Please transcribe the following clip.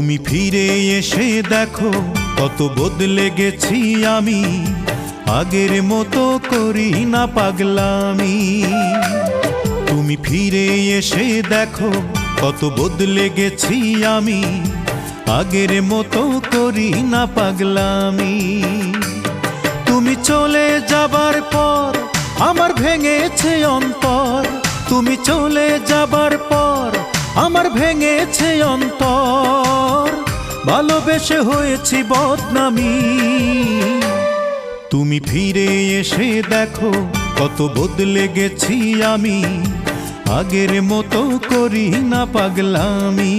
তুমি ফিরে এসে দেখো কত বদলে গেছি আমি, আগের মতো করি না পাগলামি। তুমি ফিরে এসে দেখো কত বদলে গেছি আমি, আগের মতো করি না পাগলামি। তুমি চলে যাবার পর আমার ভেঙেছে অন্তর, তুমি চলে যাবার পর আমার ভেঙেছে অন্তর, ভালোবেসে হয়েছি বদনামি। তুমি ফিরে এসে দেখো কত বদলে গেছি আমি, আগের মতো করি না পাগলামি।